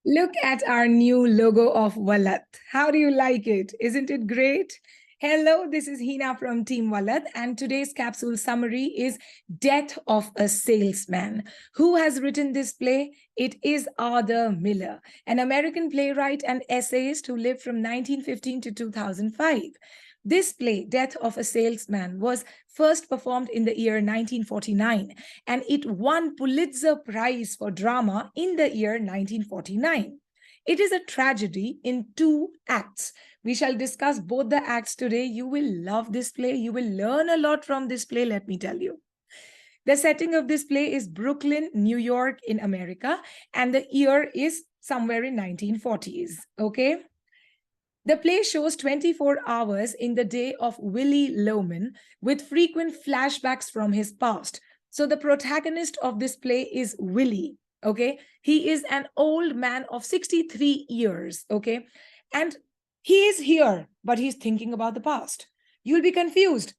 Look at our new logo of Vallath. How do you like it? Isn't it great? Hello, this is Hina from Team Vallath, and today's capsule summary is Death of a Salesman. Who has written this play? It is Arthur Miller, an American playwright and essayist who lived from 1915 to 2005. This play, Death of a Salesman, was first performed in the year 1949, and it won Pulitzer Prize for Drama in the year 1949. It is a tragedy in two acts. We shall discuss both the acts today. You will love this play. You will learn a lot from this play, let me tell you. The setting of this play is Brooklyn, New York in America, and the year is somewhere in 1940s, okay? The play shows 24 hours in the day of Willie Loman with frequent flashbacks from his past. So the protagonist of this play is Willie, okay? He is an old man of 63 years, okay? And he is here, but he's thinking about the past. You'll be confused.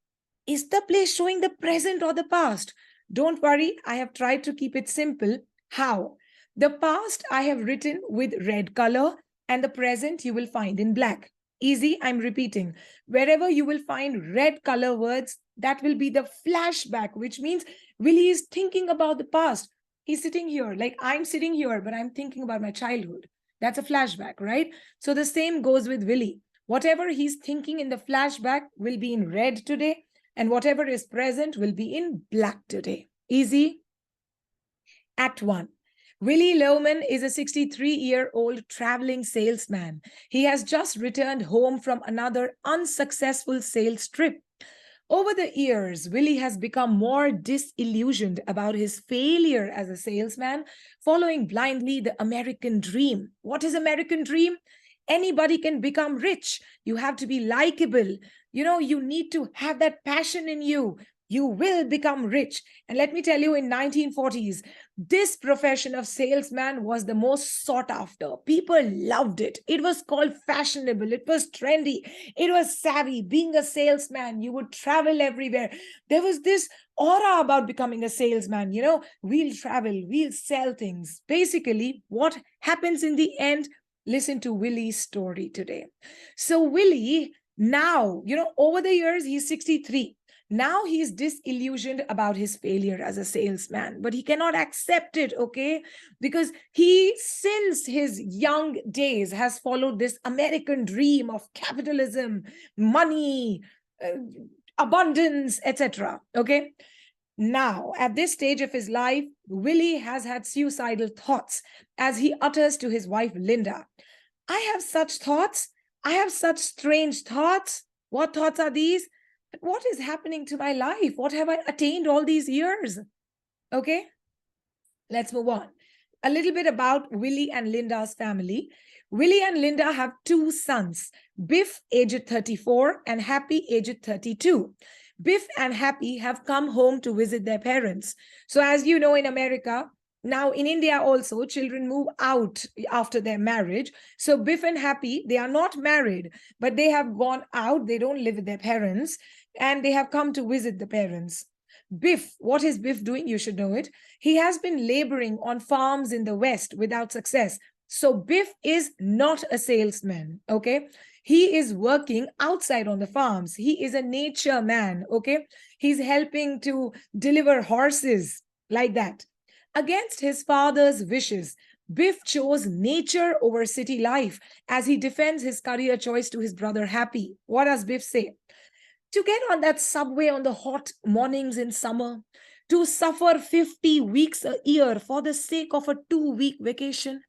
Is the play showing the present or the past? Don't worry, I have tried to keep it simple. How? The past I have written with red color, and the present you will find in black. Easy, I'm repeating. Wherever you will find red color words, that will be the flashback, which means Willie is thinking about the past. He's sitting here, like I'm sitting here, but I'm thinking about my childhood. That's a flashback, right? So the same goes with Willie. Whatever he's thinking in the flashback will be in red today, and whatever is present will be in black today. Easy? Act 1. Willie Loman is a 63-year-old traveling salesman. He has just returned home from another unsuccessful sales trip. Over the years, Willie has become more disillusioned about his failure as a salesman, following blindly the American dream. What is American dream? Anybody can become rich. You have to be likable. You need to have that passion in you. You will become rich. And let me tell you, in 1940s, this profession of salesman was the most sought after. People loved it. It was called fashionable. It was trendy. It was savvy. Being a salesman, you would travel everywhere. There was this aura about becoming a salesman. We'll travel, we'll sell things. Basically, what happens in the end? Listen to Willie's story today. So Willie, now, over the years, he's 63. Now he's disillusioned about his failure as a salesman, but he cannot accept it, okay? Because he, since his young days, has followed this American dream of capitalism, money, abundance, etc., okay? Now, at this stage of his life, Willie has had suicidal thoughts as he utters to his wife, Linda, I have such thoughts. I have such strange thoughts. What thoughts are these? What is happening to my life? What have I attained all these years? Okay, let's move on. A little bit about Willie and Linda's family. Willie and Linda have two sons, Biff, aged 34, and Happy, aged 32. Biff and Happy have come home to visit their parents. So as you know, in America, now in India also, children move out after their marriage. So Biff and Happy, they are not married, but they have gone out. They don't live with their parents, and they have come to visit the parents. Biff, what is Biff doing? You should know it. He has been laboring on farms in the West without success. So Biff is not a salesman, okay? He is working outside on the farms. He is a nature man, okay? He's helping to deliver horses like that. Against his father's wishes, Biff chose nature over city life as he defends his career choice to his brother Happy. What does Biff say? To get on that subway on the hot mornings in summer, to suffer 50 weeks a year for the sake of a 2-week vacation,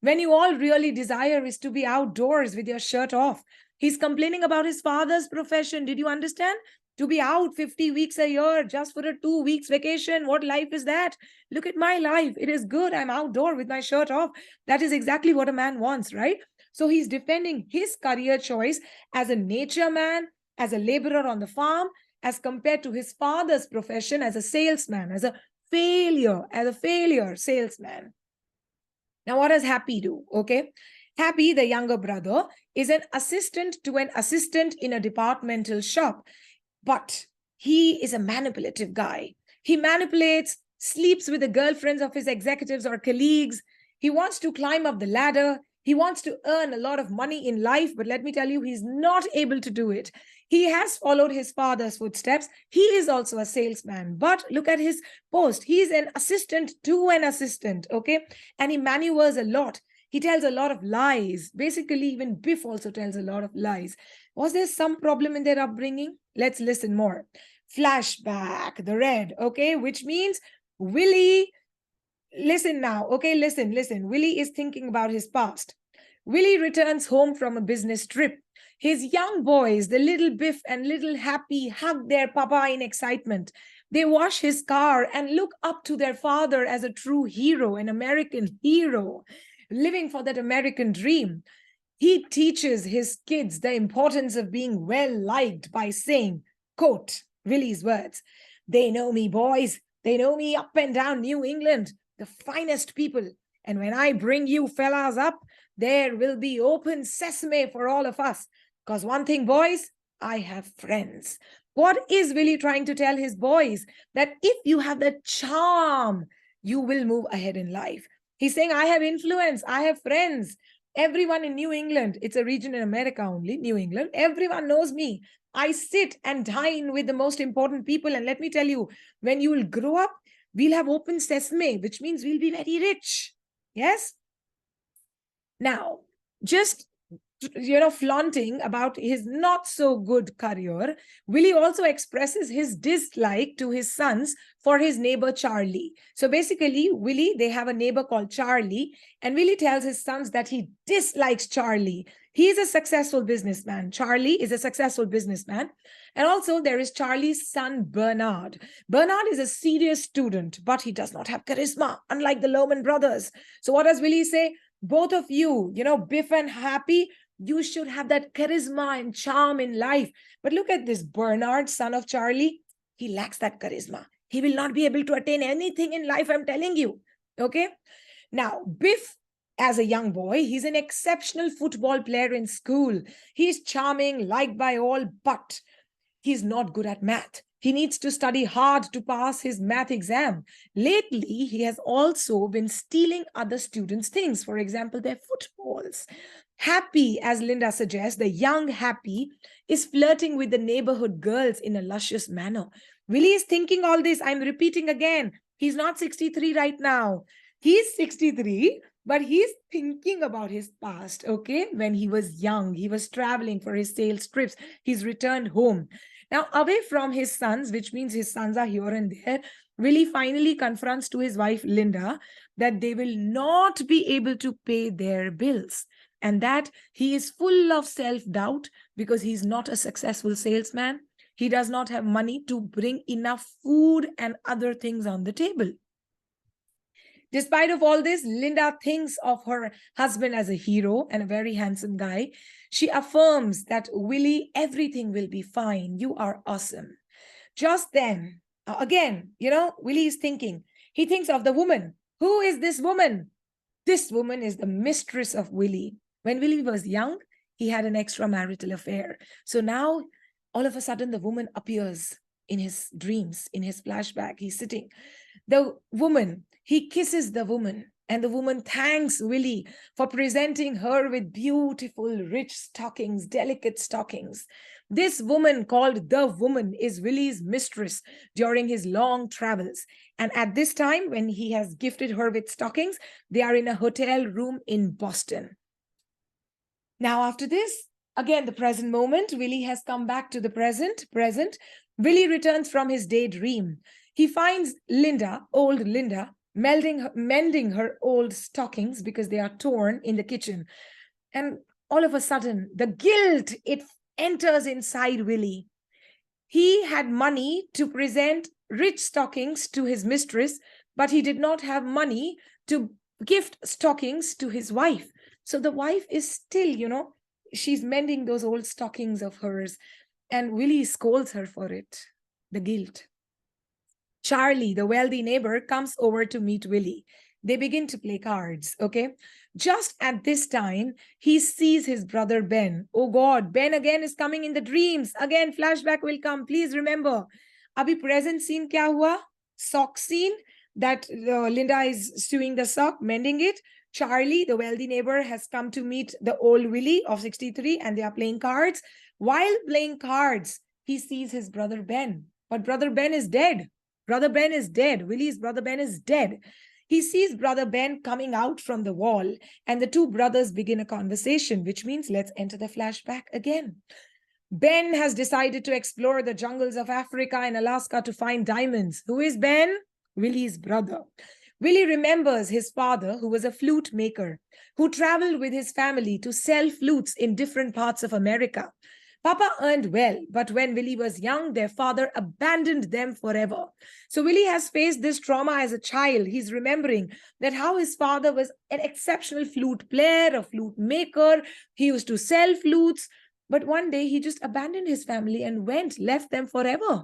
when you all really desire is to be outdoors with your shirt off. He's complaining about his father's profession. Did you understand? To be out 50 weeks a year just for a 2 weeks vacation. What life is that? Look at my life. It is good. I'm outdoor with my shirt off. That is exactly what a man wants, right? So he's defending his career choice as a nature man, as a laborer on the farm, as compared to his father's profession as a salesman, as a failure salesman. Now, what does Happy do? Okay. Happy, the younger brother, is an assistant to an assistant in a departmental shop. But he is a manipulative guy. He manipulates, sleeps with the girlfriends of his executives or colleagues. He wants to climb up the ladder. He wants to earn a lot of money in life, but let me tell you, he's not able to do it. He has followed his father's footsteps. He is also a salesman, but look at his post. He's an assistant to an assistant, okay? And he maneuvers a lot. He tells a lot of lies. Basically, even Biff also tells a lot of lies. Was there some problem in their upbringing? Let's listen more. Flashback, the red, okay? Which means Willie, listen now, okay? Listen. Willie is thinking about his past. Willie returns home from a business trip. His young boys, the little Biff and little Happy, hug their papa in excitement. They wash his car and look up to their father as a true hero, an American hero, living for that American dream. He teaches his kids the importance of being well liked by saying, quote, Willie's words, "They know me, boys. They know me up and down New England, the finest people. And when I bring you fellas up, there will be open sesame for all of us. Because one thing, boys, I have friends." What is Willie trying to tell his boys? That if you have the charm, you will move ahead in life. He's saying, I have influence, I have friends. Everyone in New England, it's a region in America only, New England, everyone knows me. I sit and dine with the most important people. And let me tell you, when you will grow up, we'll have open sesame, which means we'll be very rich. Yes? Now, just flaunting about his not so good career, Willie also expresses his dislike to his sons for his neighbor Charlie. So basically, Willie, they have a neighbor called Charlie, and Willie tells his sons that he dislikes Charlie. He is a successful businessman. Charlie is a successful businessman. And also there is Charlie's son, Bernard. Bernard is a serious student, but he does not have charisma, unlike the Lohman brothers. So what does Willie say? Both of you, Biff and Happy, you should have that charisma and charm in life. But look at this Bernard, son of Charlie. He lacks that charisma. He will not be able to attain anything in life, I'm telling you. Okay? Now, Biff, as a young boy, he's an exceptional football player in school. He's charming, liked by all, but he's not good at math. He needs to study hard to pass his math exam. Lately, he has also been stealing other students' things, for example, their footballs. Happy, as Linda suggests, the young Happy, is flirting with the neighborhood girls in a luscious manner. Willie is thinking all this. I'm repeating again. He's not 63 right now. He's 63, but he's thinking about his past, okay? When he was young, he was traveling for his sales trips. He's returned home. Now, away from his sons, which means his sons are here and there, Willie finally confronts to his wife, Linda, that they will not be able to pay their bills and that he is full of self-doubt because he's not a successful salesman. He does not have money to bring enough food and other things on the table. Despite of all this, Linda thinks of her husband as a hero and a very handsome guy. She affirms that, Willie, everything will be fine. You are awesome. Just then, again, Willie is thinking. He thinks of the woman. Who is this woman? This woman is the mistress of Willie. When Willie was young, he had an extramarital affair. So now, all of a sudden, the woman appears in his dreams, in his flashback. He's sitting. The woman, he kisses the woman, and the woman thanks Willie for presenting her with beautiful, rich stockings, delicate stockings. This woman, called the woman, is Willie's mistress during his long travels. And at this time, when he has gifted her with stockings, they are in a hotel room in Boston. Now, after this, again, the present moment, Willie has come back to the present. Willie returns from his daydream. He finds Linda, old Linda, mending her old stockings because they are torn in the kitchen. And all of a sudden, the guilt, it enters inside Willie. He had money to present rich stockings to his mistress, but he did not have money to gift stockings to his wife. So the wife is still, she's mending those old stockings of hers, and Willie scolds her for it, the guilt. Charlie, the wealthy neighbor, comes over to meet Willie. They begin to play cards, okay? Just at this time, he sees his brother Ben. Oh God, Ben again is coming in the dreams. Again, flashback will come. Please remember, abhi present scene kya hua? Sock scene. that Linda is sewing the sock, mending it. Charlie, the wealthy neighbor, has come to meet the old Willie of 63 and they are playing cards. While playing cards, he sees his brother Ben. But brother Ben is dead. Brother Ben is dead. Willie's brother Ben is dead. He sees brother Ben coming out from the wall and the two brothers begin a conversation, which means let's enter the flashback again. Ben has decided to explore the jungles of Africa and Alaska to find diamonds. Who is Ben? Willie's brother. Willie remembers his father, who was a flute maker, who traveled with his family to sell flutes in different parts of America. Papa earned well, but when Willie was young, their father abandoned them forever. So Willie has faced this trauma as a child. He's remembering that how his father was an exceptional flute player, a flute maker. He used to sell flutes. But one day he just abandoned his family and left them forever.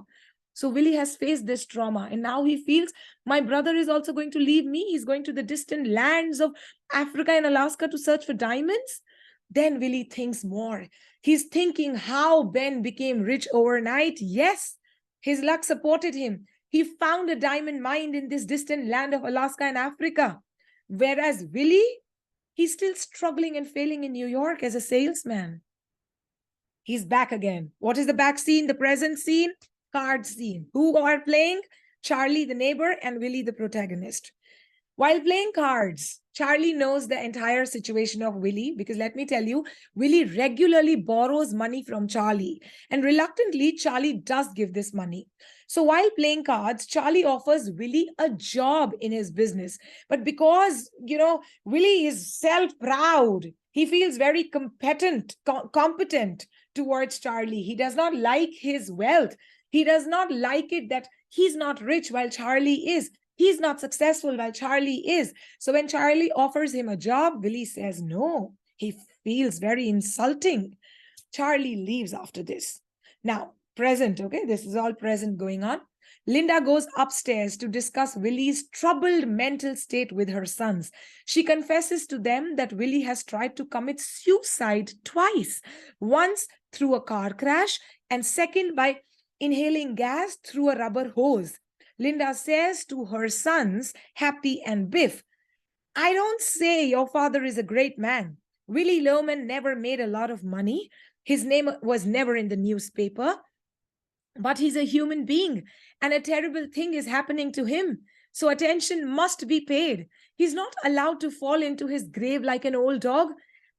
So Willie has faced this trauma and now he feels my brother is also going to leave me. He's going to the distant lands of Africa and Alaska to search for diamonds. Then Willie thinks more. He's thinking how Ben became rich overnight. Yes, his luck supported him. He found a diamond mine in this distant land of Alaska and Africa. Whereas Willie, he's still struggling and failing in New York as a salesman. He's back again. What is the back scene? The present scene? Card scene. Who are playing? Charlie, the neighbor, and Willie, the protagonist. While playing cards, Charlie knows the entire situation of Willie because let me tell you, Willie regularly borrows money from Charlie and reluctantly, Charlie does give this money. So while playing cards, Charlie offers Willie a job in his business. But because, Willie is self-proud, he feels very competent towards Charlie. He does not like his wealth. He does not like it that he's not rich while Charlie is. He's not successful while Charlie is. So when Charlie offers him a job, Willie says no. He feels very insulting. Charlie leaves after this. Now, present, okay? This is all present going on. Linda goes upstairs to discuss Willie's troubled mental state with her sons. She confesses to them that Willie has tried to commit suicide twice. Once through a car crash and second by inhaling gas through a rubber hose. Linda says to her sons, Happy and Biff, I don't say your father is a great man. Willie Loman never made a lot of money. His name was never in the newspaper. But he's a human being and a terrible thing is happening to him. So attention must be paid. He's not allowed to fall into his grave like an old dog.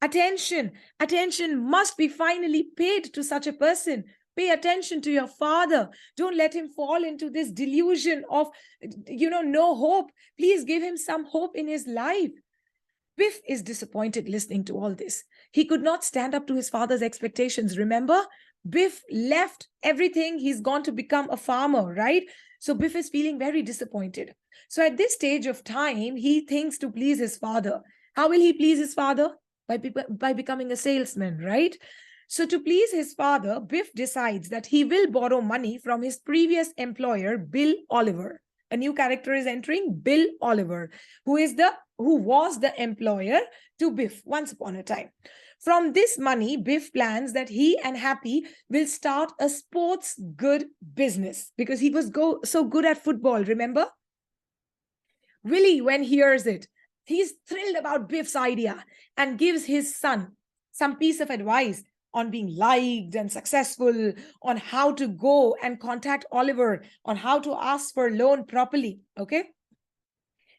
Attention must be finally paid to such a person. Pay attention to your father. Don't let him fall into this delusion of, no hope. Please give him some hope in his life. Biff is disappointed listening to all this. He could not stand up to his father's expectations. Remember, Biff left everything. He's gone to become a farmer, right? So Biff is feeling very disappointed. So at this stage of time, he thinks to please his father. How will he please his father? By becoming a salesman, right? So to please his father, Biff decides that he will borrow money from his previous employer, Bill Oliver. A new character is entering, Bill Oliver, who was the employer to Biff once upon a time. From this money, Biff plans that he and Happy will start a sports good business because he was so good at football, remember? Willie, when he hears it, he's thrilled about Biff's idea and gives his son some piece of advice on being liked and successful, on how to go and contact Oliver, on how to ask for loan properly, okay?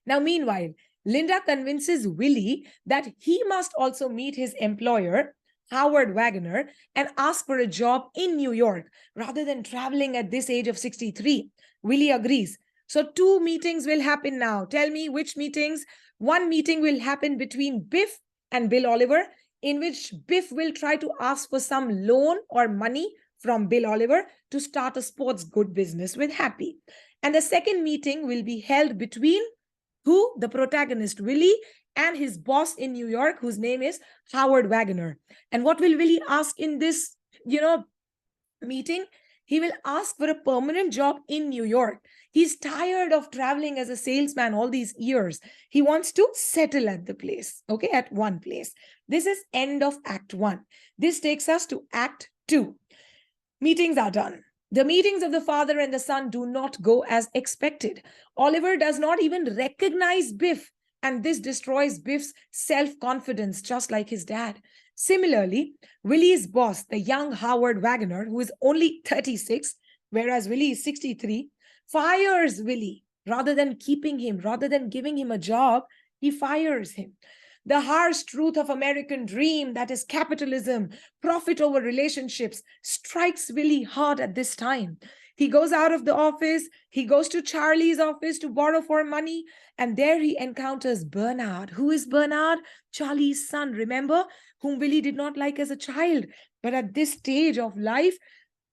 Now, meanwhile, Linda convinces Willie that he must also meet his employer, Howard Wagner, and ask for a job in New York rather than traveling at this age of 63. Willie agrees. So 2 meetings will happen now. Tell me which meetings. One meeting will happen between Biff and Bill Oliver, in which Biff will try to ask for some loan or money from Bill Oliver to start a sports good business with Happy. And the second meeting will be held between who? The protagonist, Willie, and his boss in New York, whose name is Howard Wagner. And what will Willie ask in this, meeting? He will ask for a permanent job in New York. He's tired of traveling as a salesman all these years. He wants to settle at the place, okay, at one place. This is end of Act 1. This takes us to Act 2. Meetings are done. The meetings of the father and the son do not go as expected. Oliver does not even recognize Biff, and this destroys Biff's self-confidence, just like his dad. Similarly, Willie's boss, the young Howard Wagner, who is only 36, whereas Willie is 63, fires Willie rather than keeping him, rather than giving him a job, he fires him. The harsh truth of American dream, that is capitalism, profit over relationships, strikes Willie hard at this time. He goes out of the office, he goes to Charlie's office to borrow for money, and there he encounters Bernard. Who is Bernard? Charlie's son, remember? Whom Willie did not like as a child. But at this stage of life,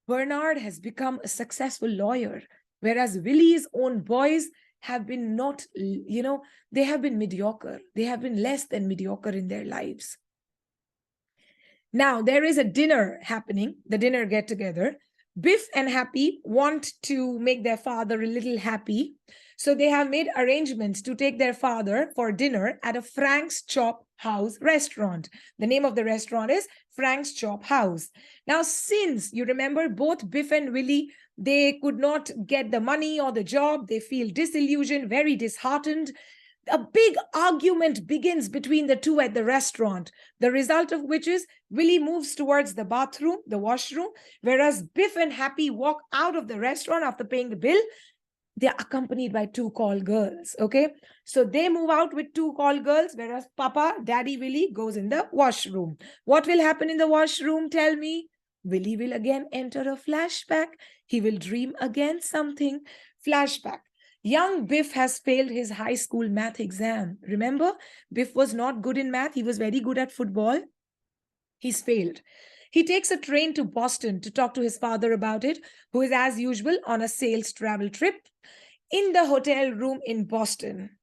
Bernard has become a successful lawyer, whereas Willie's own boys have been not, they have been mediocre. They have been less than mediocre in their lives. Now, there is a dinner happening, the dinner get-together. Biff and Happy want to make their father a little happy. So they have made arrangements to take their father for dinner at a Frank's Chop House restaurant. The name of the restaurant is Frank's Chop House. Now, since you remember both Biff and Willie, they could not get the money or the job, they feel disillusioned, very disheartened. A big argument begins between the two at the restaurant, the result of which is Willie moves towards the bathroom, the washroom, whereas Biff and Happy walk out of the restaurant after paying the bill. They're accompanied by two call girls, okay? So they move out with two call girls, whereas Papa, Daddy Willie goes in the washroom. What will happen in the washroom, tell me? Willie will again enter a flashback. He will dream again something. Flashback. Young Biff has failed his high school math exam. Remember, Biff was not good in math. He was very good at football. He's failed. He takes a train to Boston to talk to his father about it, who is as usual on a sales travel trip. In the hotel room in Boston,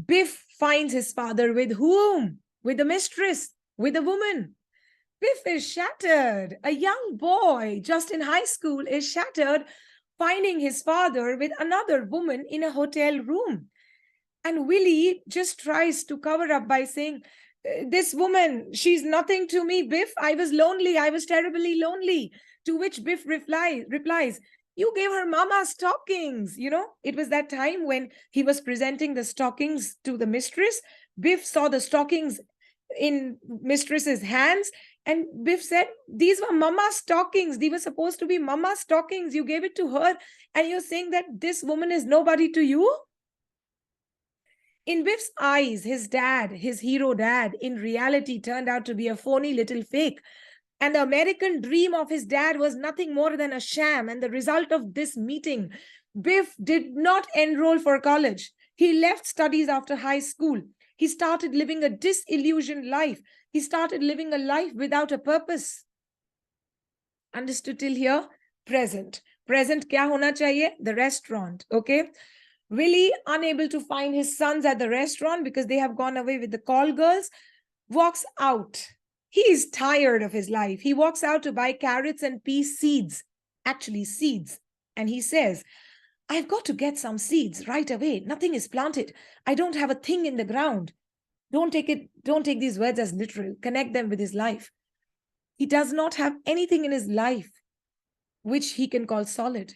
Biff finds his father with whom? With a mistress, with a woman. Biff is shattered. A young boy just in high school is shattered, finding his father with another woman in a hotel room. And Willie just tries to cover up by saying, this woman, she's nothing to me, Biff. I was lonely. I was terribly lonely. To which Biff replies, you gave her mama stockings. It was that time when he was presenting the stockings to the mistress. Biff saw the stockings in mistress's hands. And Biff said, these were mama's stockings. These were supposed to be mama's stockings. You gave it to her. And you're saying that this woman is nobody to you? In Biff's eyes, his dad, his hero dad, in reality turned out to be a phony little fake. And the American dream of his dad was nothing more than a sham. And the result of this meeting, Biff did not enroll for college. He left studies after high school. He started living a disillusioned life. He started living a life without a purpose. Understood till here? Present. Present kya hona chahiye? The restaurant. Okay. Willie, unable to find his sons at the restaurant because they have gone away with the call girls, walks out. He is tired of his life. He walks out to buy carrots and pea seeds. Actually, seeds. And he says, I've got to get some seeds right away. Nothing is planted. I don't have a thing in the ground. Don't take these words as literal. Connect them with his life. He does not have anything in his life which he can call solid.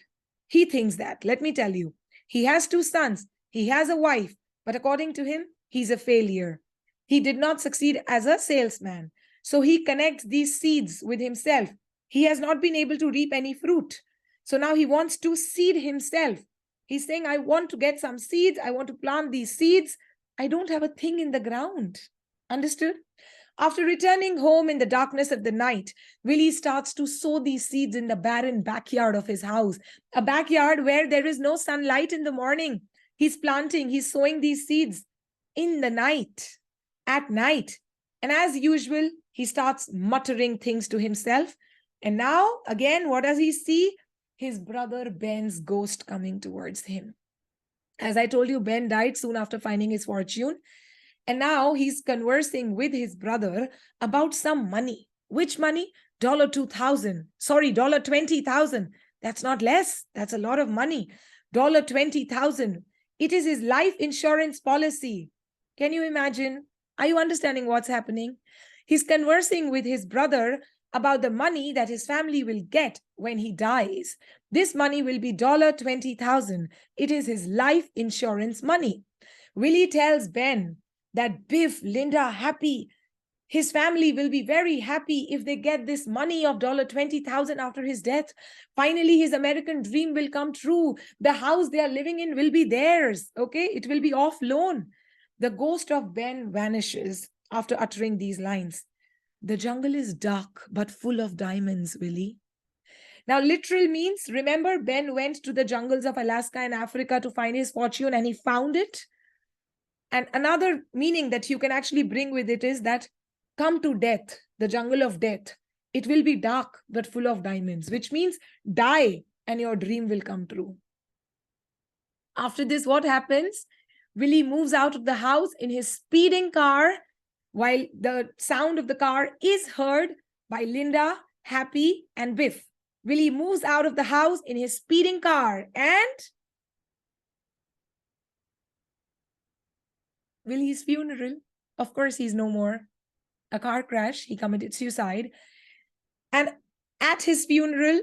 He thinks that. Let me tell you. He has two sons. He has a wife. But according to him, he's a failure. He did not succeed as a salesman. So he connects these seeds with himself. He has not been able to reap any fruit. So now he wants to seed himself. He's saying, I want to get some seeds. I want to plant these seeds. I don't have a thing in the ground. Understood? After returning home in the darkness of the night, Willie starts to sow these seeds in the barren backyard of his house, a backyard where there is no sunlight in the morning. He's planting, he's sowing these seeds in the night, at night. And as usual, he starts muttering things to himself. And now, again, what does he see? His brother Ben's ghost coming towards him. As I told you, Ben died soon after finding his fortune. And now he's conversing with his brother about some money. Which money? $2,000. Sorry, $20,000. That's not less. That's a lot of money. $20,000. It is his life insurance policy. Can you imagine? Are you understanding what's happening? He's conversing with his brother about the money that his family will get when he dies. This money will be $20,000. It is his life insurance money. Willie tells Ben that Biff, Linda, Happy, his family will be very happy if they get this money of $20,000 after his death. Finally, his American dream will come true. The house they are living in will be theirs. Okay, it will be off loan. The ghost of Ben vanishes after uttering these lines. The jungle is dark but full of diamonds, Willie. Now, literal means, remember, Ben went to the jungles of Alaska and Africa to find his fortune and he found it. And another meaning that you can actually bring with it is that come to death, the jungle of death. It will be dark but full of diamonds, which means die and your dream will come true. After this, what happens? Willie moves out of the house in his speeding car while the sound of the car is heard by Linda, Happy, and Biff. Willie moves out of the house in his speeding car and Willie's funeral. Of course, he's no more. A car crash, he committed suicide. And at his funeral,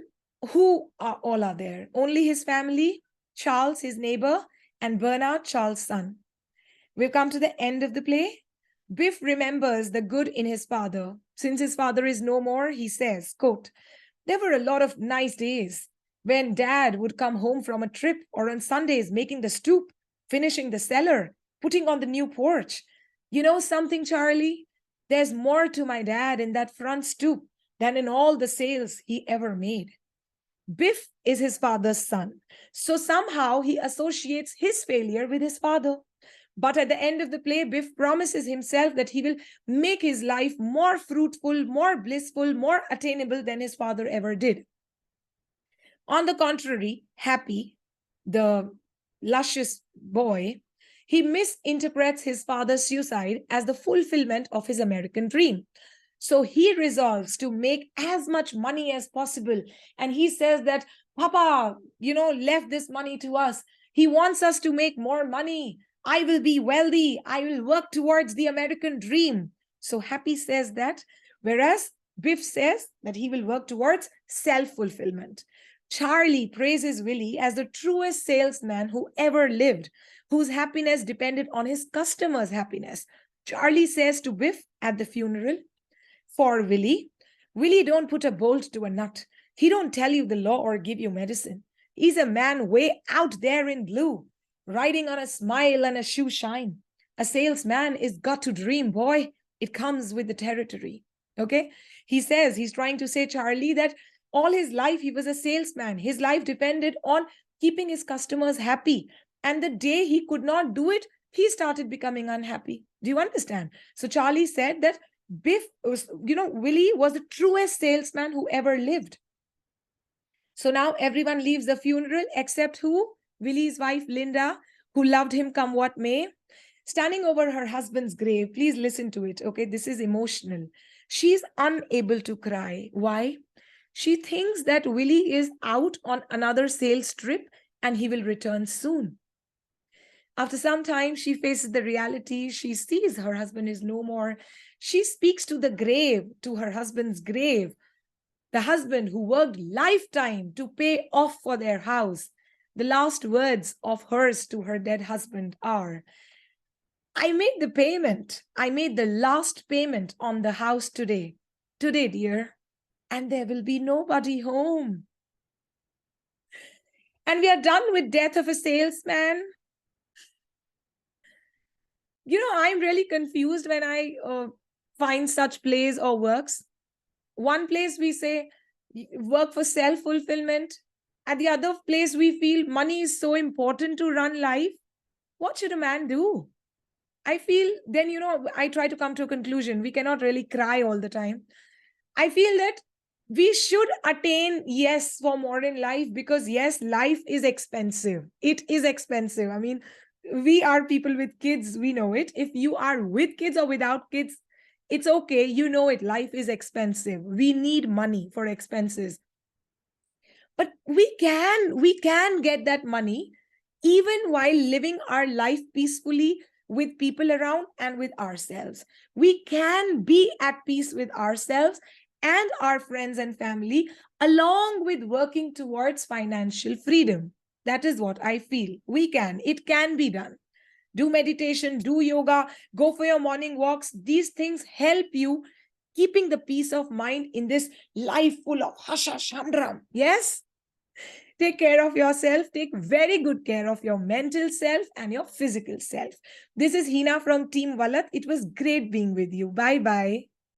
who are all are there? Only his family, Charles, his neighbor, and Bernard, Charles' son. We've come to the end of the play. Biff remembers the good in his father. Since his father is no more, he says, quote, there were a lot of nice days when Dad would come home from a trip or on Sundays making the stoop, finishing the cellar, putting on the new porch. You know something, Charlie? There's more to my dad in that front stoop than in all the sales he ever made. Biff is his father's son, so somehow he associates his failure with his father. But at the end of the play, Biff promises himself that he will make his life more fruitful, more blissful, more attainable than his father ever did. On the contrary, Happy, the luscious boy, he misinterprets his father's suicide as the fulfillment of his American dream. So he resolves to make as much money as possible. And he says that, Papa, left this money to us. He wants us to make more money. I will be wealthy. I will work towards the American dream. So Happy says that, whereas Biff says that he will work towards self-fulfillment. Charlie praises Willie as the truest salesman who ever lived, whose happiness depended on his customers' happiness. Charlie says to Biff at the funeral, for Willie don't put a bolt to a nut. He don't tell you the law or give you medicine. He's a man way out there in blue, riding on a smile and a shoe shine. A salesman is got to dream, boy. It comes with the territory. Okay? He says, he's trying to say, Charlie, that all his life he was a salesman. His life depended on keeping his customers happy. And the day he could not do it, he started becoming unhappy. Do you understand? So Charlie said that Biff was, Willie was the truest salesman who ever lived. So now everyone leaves the funeral except who? Willie's wife, Linda, who loved him come what may. Standing over her husband's grave, please listen to it, okay? This is emotional. She's unable to cry. Why? She thinks that Willie is out on another sales trip and he will return soon. After some time, she faces the reality. She sees her husband is no more. She speaks to the grave, to her husband's grave. The husband who worked lifetime to pay off for their house. The last words of hers to her dead husband are, I made the payment. I made the last payment on the house today. Today, dear. And there will be nobody home. And we are done with Death of a Salesman. I'm really confused when I find such plays or works. One place we say work for self-fulfillment. At the other place we feel money is so important to run life. What should a man do? I feel then, I try to come to a conclusion. We cannot really cry all the time. I feel that we should attain, yes, for more in life because, yes, life is expensive. It is expensive. I mean, we are people with kids. We know it. If you are with kids or without kids, it's okay. You know it. Life is expensive. We need money for expenses. But we can get that money even while living our life peacefully with people around and with ourselves. We can be at peace with ourselves and our friends and family, along with working towards financial freedom. That is what I feel. It can be done. Do meditation, do yoga, go for your morning walks. These things help you keeping the peace of mind in this life full of hasha shamdram. Yes? Take care of yourself. Take very good care of your mental self and your physical self. This is Hina from Team Vallath. It was great being with you. Bye bye.